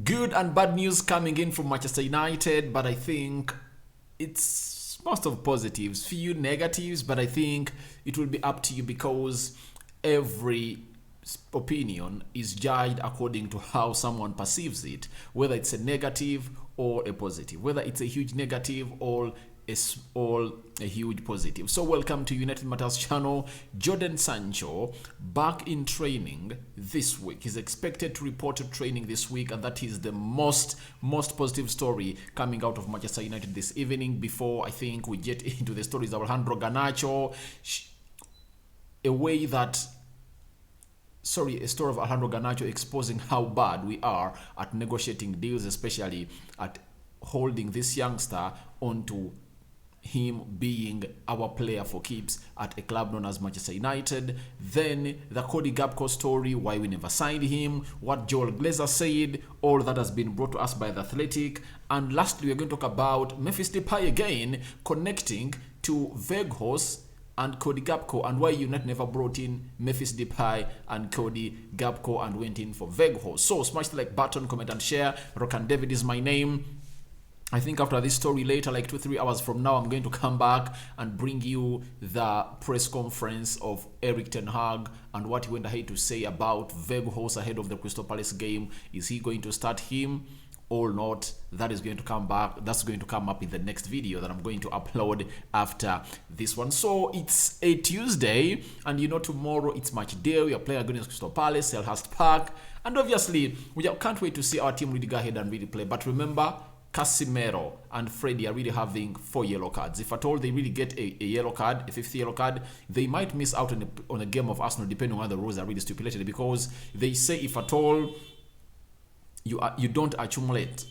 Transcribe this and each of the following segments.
Good and bad news coming in from Manchester United, but I think it's most of positives, few negatives, but I think it will be up to you because every opinion is judged according to how someone perceives it, whether it's a negative or a positive, whether it's a huge negative or a huge positive. So welcome to United Matters channel. Jadon Sancho back in training this week. He's expected to report to training this week, and that is the most positive story coming out of Manchester United this evening. Before I think we get into the stories of Alejandro Garnacho, a story of Alejandro Garnacho exposing how bad we are at negotiating deals, especially at holding this youngster onto him being our player for keeps at a club known as Manchester United. Then the Cody Gakpo story, why we never signed him, what Joel Glazer said, all that has been brought to us by The Athletic. And lastly, we're going to talk about Memphis Depay again, connecting to Weghorst and Cody Gakpo, and why United never brought in Memphis Depay and Cody Gakpo and went in for Weghorst. So smash the like button, comment and share. Rokan David is my name. I think after this story later, like 2-3 hours from now, I'm going to come back and bring you the press conference of Erik ten Hag and what he went ahead to say about Weghorst ahead of the Crystal Palace game. Is he going to start him or not? That is going to come back. That's going to come up in the next video that I'm going to upload after this one. So it's a Tuesday, and you know tomorrow it's match day. We are playing against Crystal Palace, Selhurst Park, and obviously we can't wait to see our team really go ahead and really play. But remember, Casemiro and Freddy are really having 4 yellow cards. If at all they really get a yellow card, a 5th yellow card, they might miss out on a game of Arsenal, depending on how the rules are really stipulated, because they say if at all you don't accumulate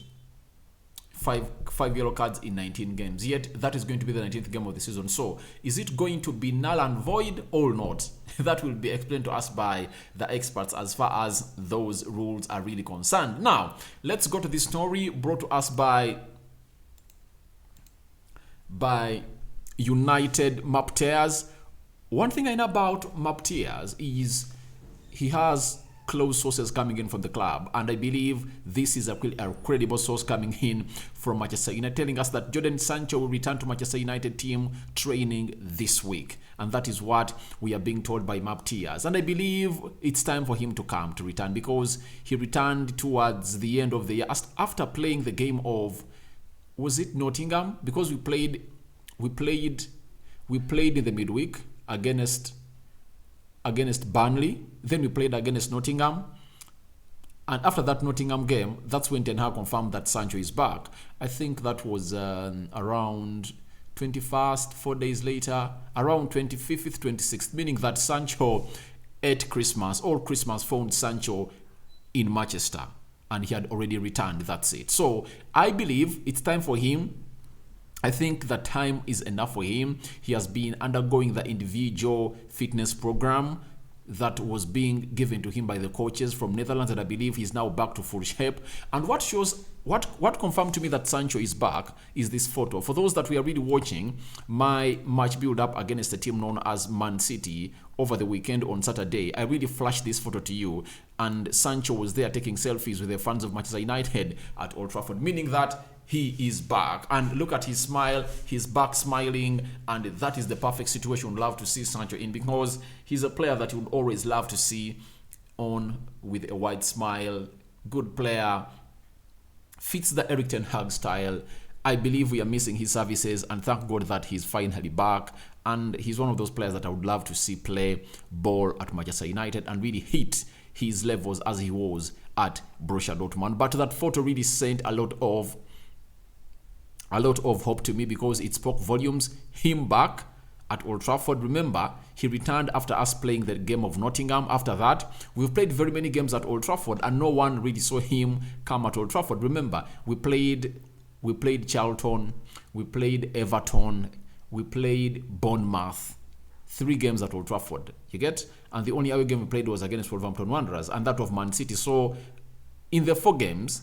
five yellow cards in 19 games, yet that is going to be the 19th game of the season. So is it going to be null and void or not? That will be explained to us by the experts as far as those rules are really concerned. Now let's go to this story brought to us by United Mapteas. One thing I know about Mapteas is he has close sources coming in from the club, and I believe this is a credible source coming in from Manchester United, telling us that Jadon Sancho will return to Manchester United team training this week, and that is what we are being told by Mapteas. And I believe it's time for him to return, because he returnn towards the end of the year after playing the game of, was it Nottingham? Because we played in the midweek against Burnley, then we played against Nottingham, and after that Nottingham game, that's when Ten Hag confirmed that Sancho is back. I think that was around 21st, 4 days later, around 25th, 26th, meaning that Sancho ate Christmas, all Christmas found Sancho in Manchester, and he had already returned. That's it. So I believe it's time for him. I think the time is enough for him. He has been undergoing the individual fitness program that was being given to him by the coaches from Netherlands, and I believe he's now back to full shape. And what confirmed to me that Sancho is back is this photo. For those that we are really watching my match build up against a team known as Man City over the weekend on Saturday, I really flashed this photo to you, and Sancho was there taking selfies with the fans of Manchester United at Old Trafford, meaning that he is back. And look at his smile, he's back smiling, and that is the perfect situation we'd love to see Sancho in, because he's a player that you would always love to see on with a wide smile. Good player, fits the Erik ten Hag style. I believe we are missing his services, and thank God that he's finally back, and he's one of those players that I would love to see play ball at Manchester United and really hit his levels as he was at Borussia Dortmund. But that photo really sent a lot of hope to me, because it spoke volumes. Him back at Old Trafford. Remember, he returned after us playing the game of Nottingham. After that, we've played very many games at Old Trafford, and no one really saw him come at Old Trafford. Remember, we played Charlton, we played Everton, we played Bournemouth. 3 games at Old Trafford, you get? And the only other game we played was against Wolverhampton Wanderers, and that of Man City. So in the 4 games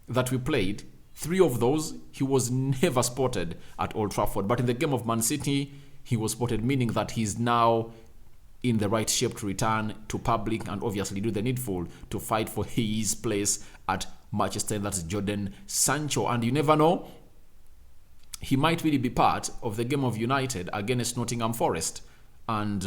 that we played, 3 of those, he was never spotted at Old Trafford. But in the game of Man City, he was spotted, meaning that he's now in the right shape to return to public and obviously do the needful to fight for his place at Manchester. That's Jadon Sancho. And you never know, he might really be part of the game of United against Nottingham Forest and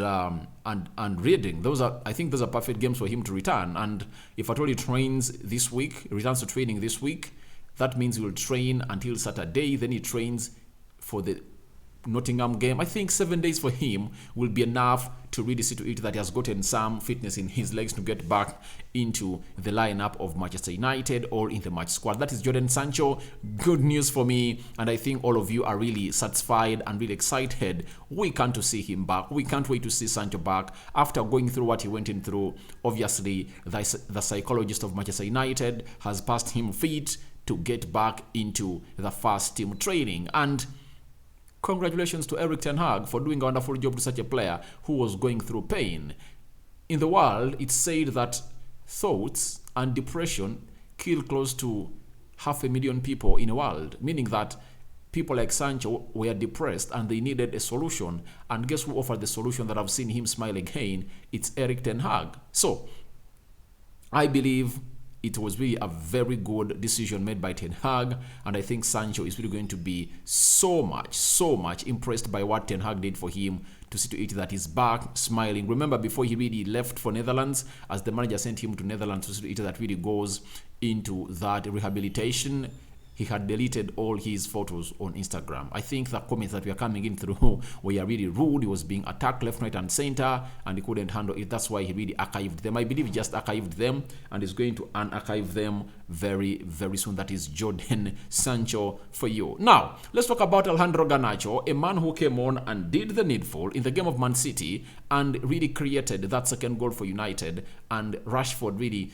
Reading. I think those are perfect games for him to return. And if at all he trains this week, returns to training this week, that means he will train until Saturday. Then he trains for the Nottingham game. I think 7 days for him will be enough to really see to it that he has gotten some fitness in his legs to get back into the lineup of Manchester United or in the match squad. That is Jadon Sancho. Good news for me, and I think all of you are really satisfied and really excited. We can't to see him back. We can't wait to see Sancho back after going through what he went in through. Obviously, the psychologist of Manchester United has passed him fit to get back into the first team training. And congratulations to Erik ten Hag for doing a wonderful job to such a player who was going through pain. In the world, it's said that thoughts and depression kill close to 500,000 people in the world, meaning that people like Sancho were depressed and they needed a solution. And guess who offered the solution that I've seen him smile again? It's Erik ten Hag. So, I believe it was really a very good decision made by Ten Hag, and I think Sancho is really going to be so much impressed by what Ten Hag did for him to see to it that he's back smiling. Remember, before he really left for Netherlands, as the manager sent him to Netherlands to see to it that really goes into that rehabilitation, he had deleted all his photos on Instagram. I think the comments that were coming in through were really rude. He was being attacked left, right, and center, and he couldn't handle it. That's why he really archived them. I believe he just archived them and is going to unarchive them very, very soon. That is Jadon Sancho for you. Now, let's talk about Alejandro Garnacho, a man who came on and did the needful in the game of Man City and really created that second goal for United, and Rashford really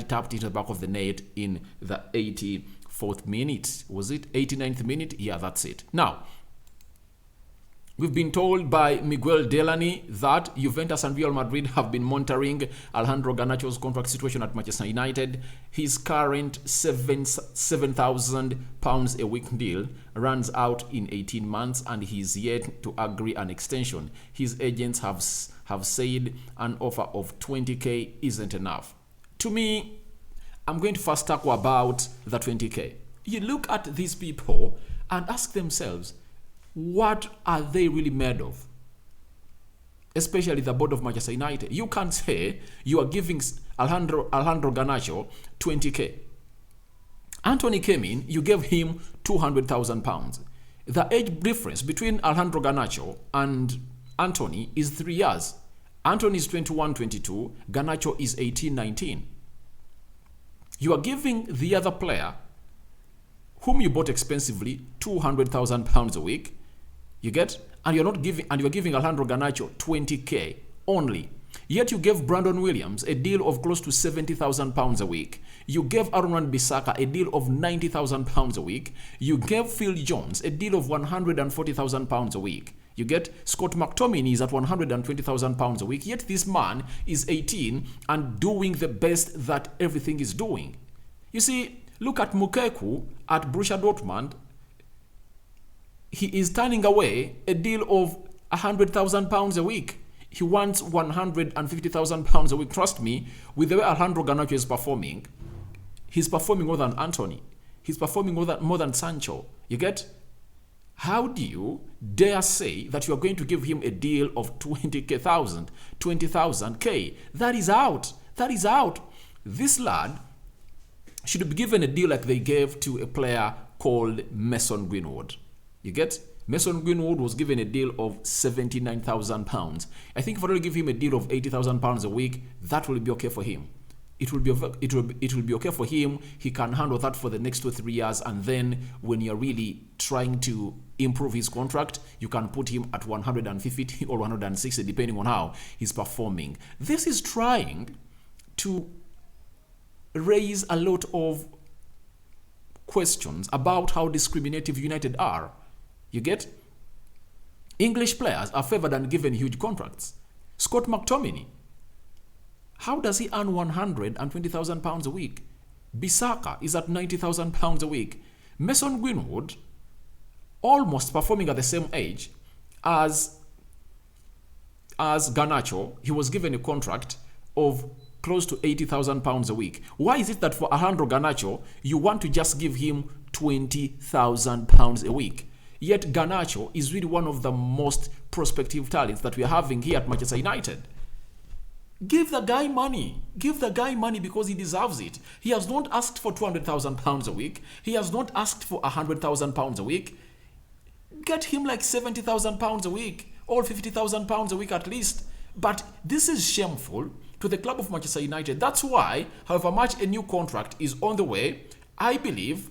tapped into the back of the net in the 84th minute. Was it 89th minute? Yeah, that's it. Now, we've been told by Miguel Delaney that Juventus and Real Madrid have been monitoring Alejandro Garnacho's contract situation at Manchester United. His current £7,000 a week deal runs out in 18 months and he's yet to agree an extension. His agents have said an offer of 20k isn't enough. To me, I'm going to first talk about the 20k. You look at these people and ask themselves, what are they really made of? Especially the board of Manchester United. You can't say you are giving Alejandro Garnacho 20k. Anthony came in, you gave him £200,000. The age difference between Alejandro Garnacho and Anthony is 3 years. Anthony is 21-22, Garnacho is 18-19. You are giving the other player, whom you bought expensively, £200,000 a week. You get? And you're giving Alejandro Garnacho 20k only. Yet you gave Brandon Williams a deal of close to £70,000 a week. You gave Aaron Wan-Bissaka a deal of £90,000 a week. You gave Phil Jones a deal of £140,000 a week. You get? Scott McTominay is at £120,000 a week. Yet this man is 18 and doing the best that everything is doing. You see, look at Mukeku at Borussia Dortmund. He is turning away a deal of £100,000 a week. He wants £150,000 a week. Trust me, with the way Alejandro Garnacho is performing, he's performing more than Anthony. He's performing more than Sancho. You get? How do you dare say that you are going to give him a deal of 20,000? That is out. That is out. This lad should be given a deal like they gave to a player called Mason Greenwood. You get? Mason Greenwood was given a deal of £79,000. I think if I don't give him a deal of £80,000 a week, that will be okay for him. It will be okay for him. He can handle that for the next 2 or 3 years, and then when you're really trying to improve his contract, you can put him at 150 or 160 depending on how he's performing. This is trying to raise a lot of questions about how discriminative United are. You get? English players are favored and given huge contracts. Scott McTominay, how does he earn £120,000 a week? Bissaka is at £90,000 a week. Mason Greenwood, almost performing at the same age as as Garnacho, he was given a contract of close to £80,000 a week. Why is it that for Alejandro Garnacho, you want to just give him £20,000 a week? Yet Garnacho is really one of the most prospective talents that we are having here at Manchester United. Give the guy money. Give the guy money because he deserves it. He has not asked for £200,000 a week. He has not asked for £100,000 a week. Get him like £70,000 a week or £50,000 a week at least. But this is shameful to the club of Manchester United. That's why, however much a new contract is on the way, I believe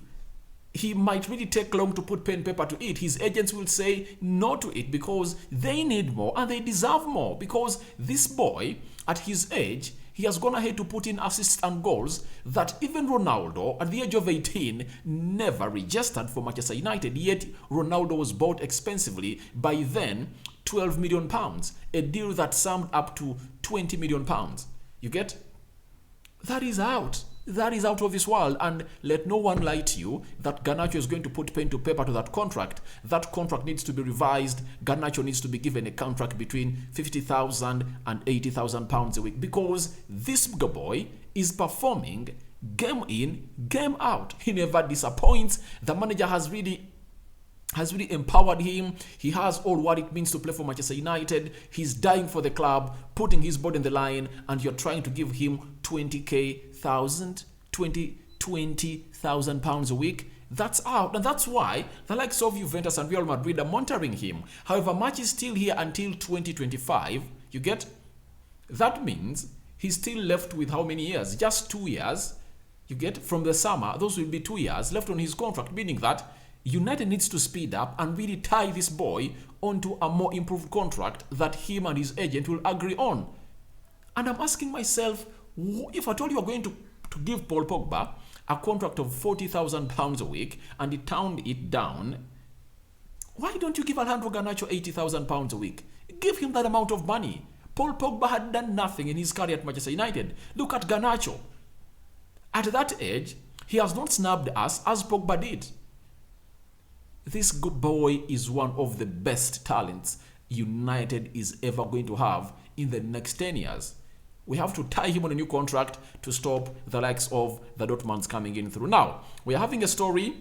he might really take long to put pen and paper to it. His agents will say no to it because they need more and they deserve more, because this boy, at his age, he has gone ahead to put in assists and goals that even Ronaldo, at the age of 18, never registered for Manchester United. Yet Ronaldo was bought expensively by then £12 million, a deal that summed up to £20 million. You get? That is out. That is out of this world, and let no one lie to you that Garnacho is going to put pen to paper to that contract. That contract needs to be revised. Garnacho needs to be given a contract between £50,000 and £80,000 a week, because this boy is performing game in, game out. He never disappoints. The manager has really empowered him. He has all what it means to play for Manchester United. He's dying for the club, putting his body on the line, and you're trying to give him £20,000 a week. That's out, and that's why the likes of Juventus and Real Madrid are monitoring him. However, much is still here until 2025. You get? That means he's still left with how many years? Just 2 years. You get? From the summer, those will be 2 years left on his contract, meaning that United needs to speed up and really tie this boy onto a more improved contract that him and his agent will agree on. And I'm asking myself, if I told you are going to give Paul Pogba a contract of £40,000 a week and he turned it down, why don't you give Alejandro Garnacho £80,000 a week? Give him that amount of money. Paul Pogba had done nothing in his career at Manchester United. Look at Garnacho. At that age, he has not snubbed us as Pogba did. This good boy is one of the best talents United is ever going to have in the next 10 years. We have to tie him on a new contract to stop the likes of the Dortmunds coming in through. Now, we are having a story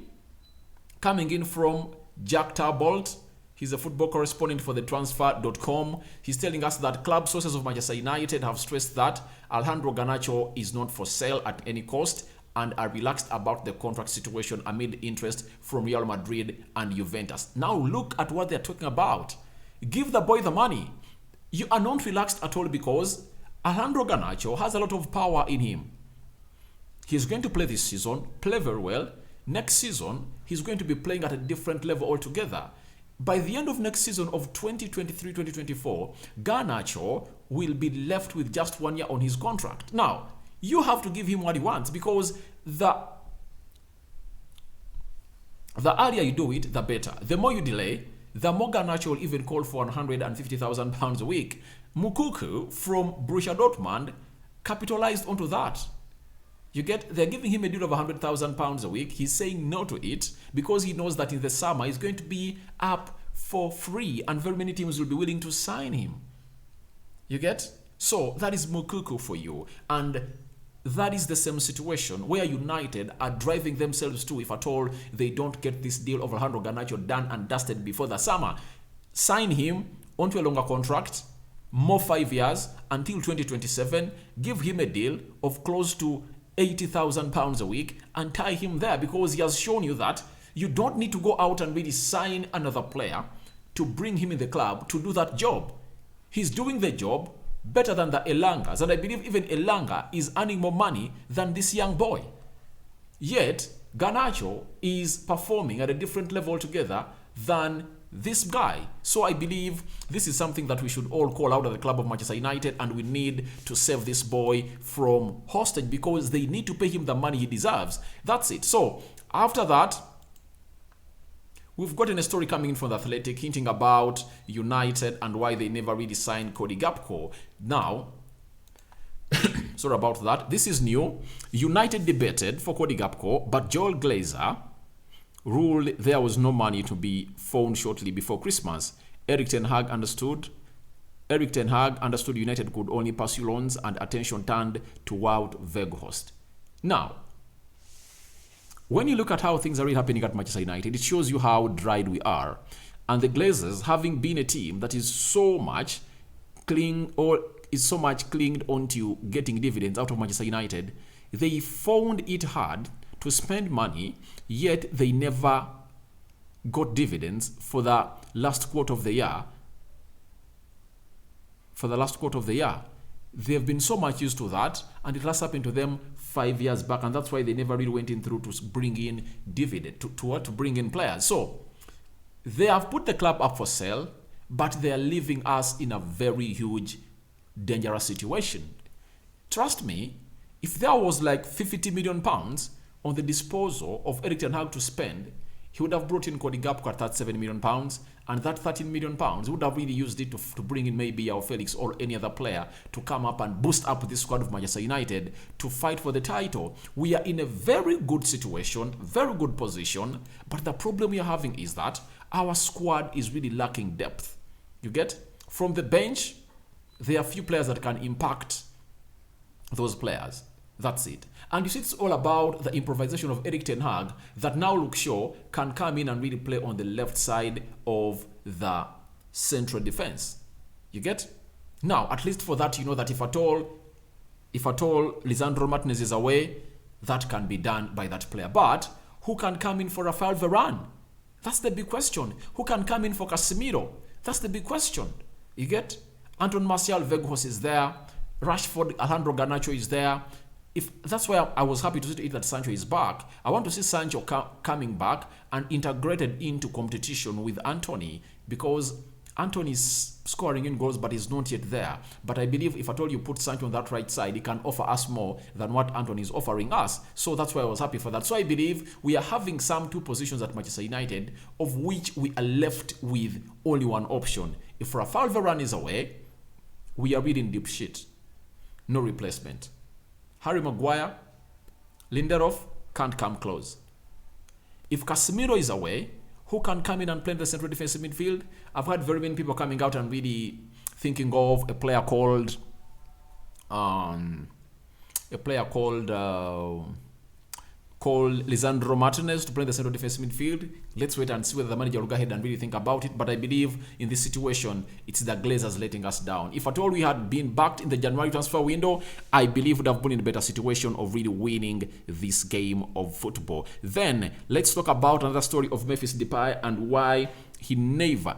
coming in from Jack Tarbolt. He's a football correspondent for the transfer.com. He's telling us that club sources of Manchester United have stressed that Alejandro Garnacho is not for sale at any cost and are relaxed about the contract situation amid interest from Real Madrid and Juventus. Now look at what they're talking about. Give the boy the money. You are not relaxed at all because Alejandro Garnacho has a lot of power in him. He's going to play this season, play very well. Next season, he's going to be playing at a different level altogether. By the end of next season of 2023-2024, Garnacho will be left with just 1 year on his contract. Now, you have to give him what he wants, because the earlier you do it, the better. The more you delay, the more Garnacho will even call for £150,000 a week. Mukuku from Borussia Dortmund capitalized onto that. You get? They're giving him a deal of £100,000 a week. He's saying no to it because he knows that in the summer he's going to be up for free and very many teams will be willing to sign him. You get? So that is Mukuku for you. And that is the same situation where United are driving themselves to, if at all they don't get this deal of Alejandro Garnacho done and dusted before the summer. Sign him onto a longer contract, more 5 years until 2027. Give him a deal of close to £80,000 a week and tie him there, because he has shown you that you don't need to go out and really sign another player to bring him in the club to do that job. He's doing the job better than the Elangas, and I believe even Elanga is earning more money than this young boy. Yet, Garnacho is performing at a different level altogether than this guy. So I believe this is something that we should all call out at the club of Manchester United, and we need to save this boy from hostage because they need to pay him the money he deserves. That's it. So, after that, we've gotten a story coming in from The Athletic hinting about United and why they never really signed Cody Gakpo. Now, sorry about that. This is new. United debated for Cody Gakpo, but Joel Glazer ruled there was no money to be found shortly before Christmas. Eric Ten Hag understood Erik ten Hag understood United could only pursue loans and attention turned to Wout Weghorst. Now, when you look at how things are really happening at Manchester United, it shows you how dried we are. And the Glazers, having been a team that is so much clinged onto getting dividends out of Manchester United, they found it hard to spend money, yet they never got dividends for the last quarter of the year. They've been so much used to that, and it last happened to them 5 years back, and that's why they never really went in through to bring in dividend, to bring in players. So they have put the club up for sale, but they are leaving us in a very huge, dangerous situation. Trust me, if there was like £50 million on the disposal of Erik ten Hag to spend, he would have brought in Cody Gakpo at £37 million, and that £13 million would have really used it to bring in maybe João Felix or any other player to come up and boost up this squad of Manchester United to fight for the title. We are in a very good situation, very good position, but the problem we are having is that our squad is really lacking depth. You get? From the bench, there are few players that can impact those players. That's it. And you see, it's all about the improvisation of Erik ten Hag that now Luke Shaw can come in and really play on the left side of the central defense. You get? Now, at least for that, you know that if at all Lisandro Martinez is away, that can be done by that player. But who can come in for Rafael Varane? That's the big question. Who can come in for Casemiro? That's the big question. You get? Anton Martial, Weghorst is there. Rashford, Alejandro Garnacho is there. That's why I was happy to see that Sancho is back. I want to see Sancho coming back and integrated into competition with Antony, because Antony is scoring in goals but is not yet there. But I believe if at all you put Sancho on that right side, he can offer us more than what Antony is offering us. So that's why I was happy for that. So I believe we are having some two positions at Manchester United, of which we are left with only one option. If Rafael Varane is away, we are really in deep shit. No replacement. Harry Maguire, Lindelof can't come close. If Casemiro is away, who can come in and play in the central defensive midfield? I've heard very many people coming out and really thinking of a player called Lisandro Martinez to play in the central defensive midfield. Let's wait and see whether the manager will go ahead and really think about it. But I believe in this situation, it's the Glazers letting us down. If at all we had been backed in the January transfer window, I believe we would have been in a better situation of really winning this game of football. Then, let's talk about another story of Memphis Depay and why he never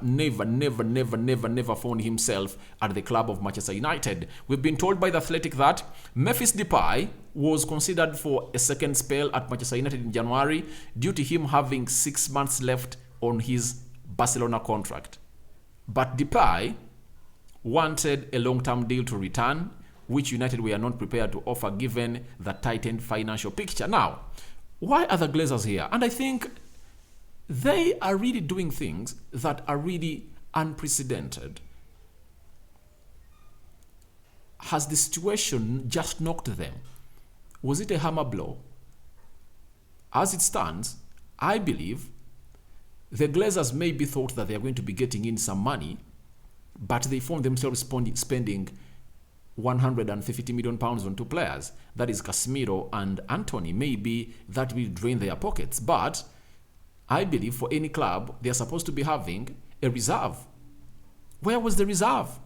found himself at the club of Manchester United. We've been told by The Athletic that Memphis Depay was considered for a second spell at Manchester United in January due to him having 6 months left on his Barcelona contract. But Depay wanted a long-term deal to return, which United were not prepared to offer given the tightened financial picture. Now, why are the Glazers here? And I think they are really doing things that are really unprecedented. Has the situation just knocked them? Was it a hammer blow? As it stands, I believe the Glazers maybe thought that they are going to be getting in some money, but they found themselves spending £150 million on two players. That is Casemiro and Antony. Maybe that will drain their pockets, but I believe for any club, they are supposed to be having a reserve. Where was the reserve?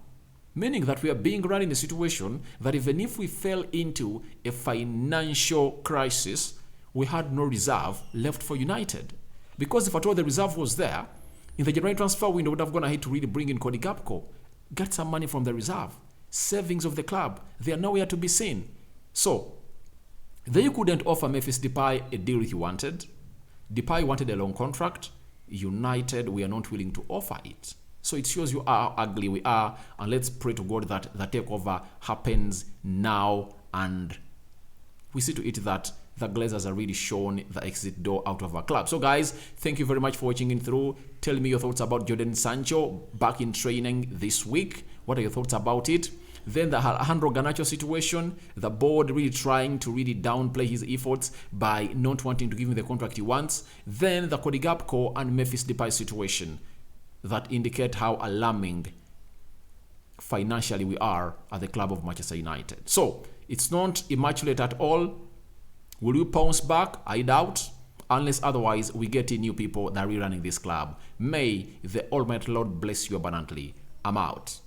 Meaning that we are being run in a situation that even if we fell into a financial crisis, we had no reserve left for United. Because if at all the reserve was there, in the January transfer window, would have gone ahead to really bring in Cody Gakpo, get some money from the reserve. Savings of the club, they are nowhere to be seen. So, they couldn't offer Memphis Depay a deal he wanted. Depay wanted a long contract. United were not willing to offer it. So it shows you how ugly we are, and let's pray to God that the takeover happens now and we see to it that the Glazers are really shown the exit door out of our club. So guys, thank you very much for watching in through. Tell me your thoughts about Jadon Sancho back in training this week. What are your thoughts about it? Then the Alejandro Garnacho situation, the board really trying to really downplay his efforts by not wanting to give him the contract he wants. Then the Cody Gakpo and Memphis Depay situation that indicate how alarming financially we are at the club of Manchester United. So it's not immaculate at all. Will we bounce back? I doubt. Unless otherwise we get in new people that are rerunning this club. May the Almighty Lord bless you abundantly. I'm out.